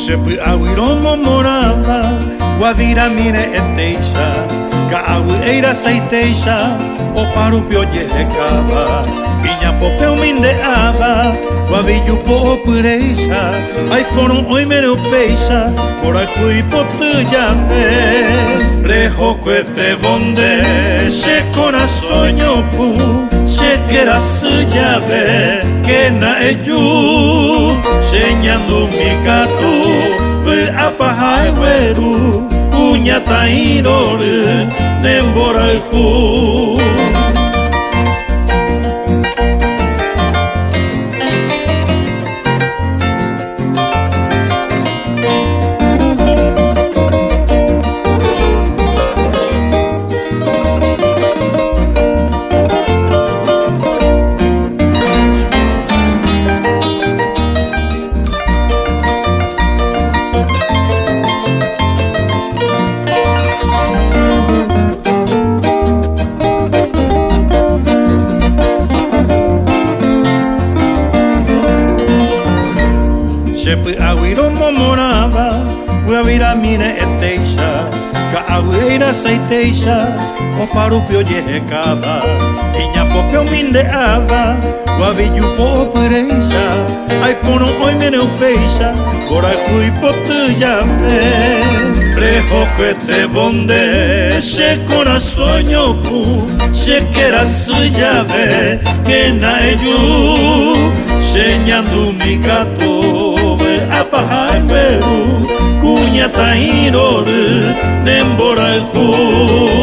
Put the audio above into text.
Shepu awiromo morava, guavira mire eteixa, Kaawi eira saiteixa, o parupio yerekava, Piña popeu mindeava, guavillu po pureixa, ai poron oi mereu peixa, por acui potu jave. Rejo cuete bonde, she corazoño pu, she quera su llave, que na eju, sheñando mi gato, ve apahai weru, uña tainore, nembora el ju. Shepu awiromo morava, guavira mine eteixa, Kaaweira saiteixa, o parupio yerekava, Iña popeu mindeava, guavillu po pureixa, ai pono oi meneu peixa, por acui potu jave. Rejo cuete bonde, she corazoño pu, she quera su llave, que na eju, sheñando mi gato, apahai weru, kunya tainore, nembora el ju.